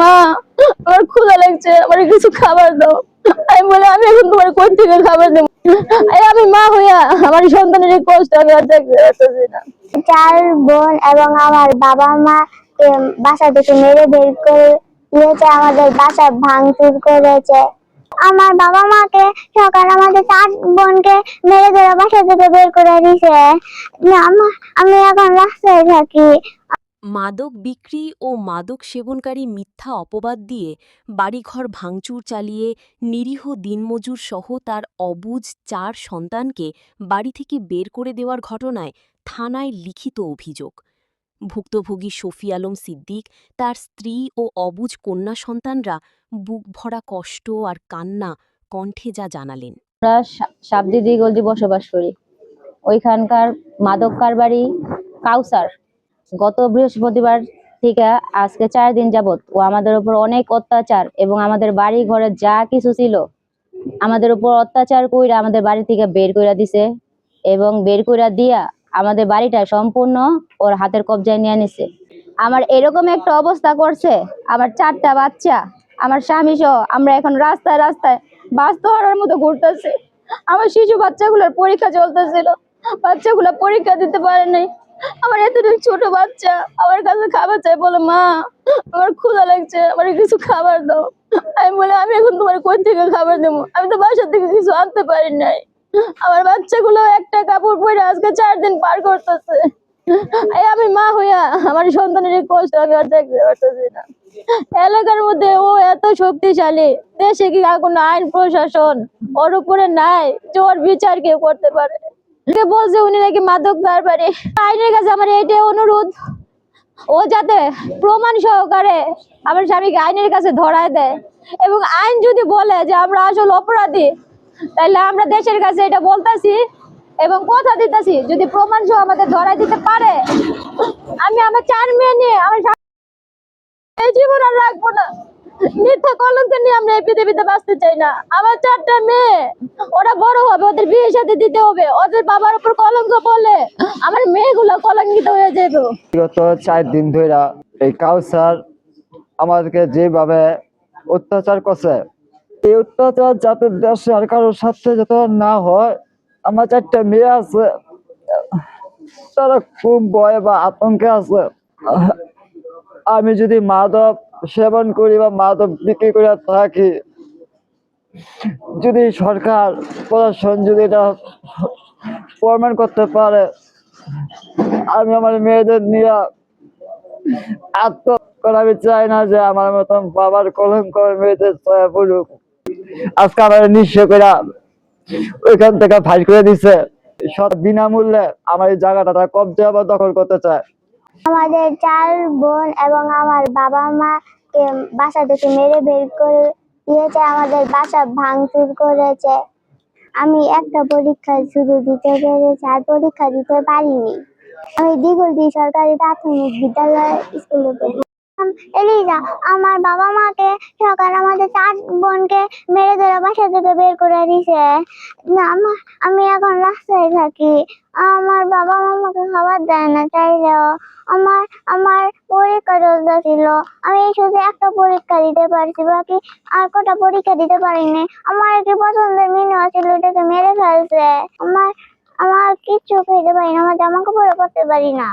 মা আমার ক্ষুধা লাগছে, আমার কিছু খাবার দাও। আমি বলে আমি এখন তোমার কোথা থেকে খাবার দেবো? আমি মা হইয়া আমার সন্তানের এই কষ্ট আমি আর দেখতে পারতেছি না। 4 বোন এবং আমার বাবা মা বাসা থেকে মেরে বের করে দিয়েছে, আমাদের বাসা ভাঙচুর করেছে। আমার বাবা মাকে সকাল আমাদের 4 বোনকে মেরে ধরে বাসা থেকে বের করে দিয়েছে। আমি এখন রাস্তায় থাকি। মাদক বিক্রি ও মাদক সেবনকারী মিথ্যা অপবাদ দিয়ে বাড়িঘর ভাঙচুর চালিয়ে নিরীহ দিনমজুর সহ তার অবুঝ 4 সন্তানকে বাড়ি থেকে বের করে দেওয়ার ঘটনায় থানায় লিখিত অভিযোগ। ভুক্তভোগী শফি আলম সিদ্দিক, তার স্ত্রী ও অবুঝ কন্যা সন্তানরা বুক ভরা কষ্ট আর কান্না কণ্ঠে যা জানালেন। আমরা সাবদি দিগলজি বসবাস করি। ওইখানকার মাদক কারবারি কাউসার গত বৃহস্পতিবার থেকে আজকে 4 দিন যাবত ও আমাদের উপর অনেক অত্যাচার এবং আমাদের বাড়ি ঘরে যা কিছু ছিল আমাদের উপর অত্যাচার কইরা আমাদের বাড়ি থেকে বের কইরা দিছে এবং বের কইরা দিয়া আমাদের বাড়িটা সম্পূর্ণ ওর হাতের কবজায় নিয়ে নিছে। আমার এরকম একটা অবস্থা করছে, আমার 4টা বাচ্চা, আমার স্বামী সহ আমরা এখন রাস্তায় রাস্তায় বাস্তু হারার মতো ঘুরতেছি। আমার শিশু বাচ্চাগুলোর পরীক্ষা চলতেছিল, বাচ্চাগুলো পরীক্ষা দিতে পারে নাই। আমার এতটুকু ছোট বাচ্চা আমার কাছে খাবার চাই, বলে মা আমার ক্ষুধা লাগছে, আমার কিছু খাবার দাও। আমি বলে আমি এখন তোমার কোথা থেকে খাবার দেবো? আমি তো বাসা থেকে কিছু আনতে পারি নাই। আমার বাচ্চাগুলো একটা কাপড় পরে আজকে 4 দিন পার করতেছে। আমি মা হইয়া আমার সন্তানের এই কষ্ট আমি আর দেখতে পারতেছি না। এলাকার মধ্যে ও এত শক্তিশালী, দেশে কি কোনো আইন প্রশাসন ওর উপরে নাই যে ওর বিচার কেউ করতে পারে? বলছে উনি নাকি মাদক কারবারি। আইনের কাছে আমার এইটাই অনুরোধ, ও যাতে প্রমাণ সহকারে আমার স্বামীকে আইনের কাছে ধরায় দেয় এবং আইন যদি বলে যে আমরা আসলে অপরাধী, তাহলে আমরা দেশের কাছে এটা বলতেছি এবং কথা দিতেছি, যদি প্রমাণ সহ আমাদের ধরায় দিতে পারে আমি আমার 4 মেয়ে নিয়ে আমার এই জীবন আর রাখবো না। মিথ্যা কলঙ্ক নিয়ে আমরা এই পৃথিবীতে বাঁচতে চাই না। আমার 4টা মেয়ে, ওরা বড় হবে, ওদের বিয়ে সাথে দিতে হবে, ওদের বাবার উপর কলঙ্ক বলে আমার মেয়েগুলো কলঙ্কিত হয়ে যাবে। বিগত 4 দিন ধরে এই কাউসার আমাদেরকে যেভাবে অত্যাচার করছে, এই অত্যাচার যাতে দেশে আর কারোর সাথে যাতে না হয়। আমার 4টা মেয়ে আছে, তারা খুব ভয় বা আতঙ্কে আছে। আমি যদি মাদক সেবন করি বা মাদক বিক্রি করে থাকি, যদি সরকার প্রশাসন যদি এটা প্রমাণ করতে পারে, আমি আমার মেয়েদের নিয়ে আত্মহত্যা। আমি চাই না যে আমার মতন বাবার কলঙ্ক মেয়েদের ছায়া পড়ুক। আজকে আমার নিঃস্ব করে ওইখান থেকে ফাইল করে দিছে, সব বিনামূল্যে আমার এই জায়গাটা তারা কবজা বা দখল করতে চায়। আমাদের 4 বোন এবং আমার বাবা মাকে বাসা থেকে মেরে বের করে দিয়েছে, আমাদের বাসা ভাঙচুর করেছে। আমি একটা পরীক্ষা শুধু দিতে পেরেছি, আর পরীক্ষা দিতে পারিনি। আমি দিগলজি সরকারি প্রাথমিক বিদ্যালয় স্কুলে পড়ি। এলিজা, আমার বাবা মাকে সকাল আমাদের 4 বোনকে মেরে ধরে বাসা থেকে বের করে দিয়েছে। আমি এখন রাস্তায় থাকি। আমার বাবা মা আমাকে খাবার দেয় না চাইলেও। আমার আমার পরীক্ষা চলতেছিল, আমি শুধু একটা পরীক্ষা দিতে পারছি, বাকি আর কটা পরীক্ষা দিতে পারিনি। আমার একটি পছন্দের মিনু ছিল, ওটাকে মেরে ফেলছে। আমার আমার কিচ্ছু খেতে পারি না, আমার জামা কাপড় পরতে পারি না।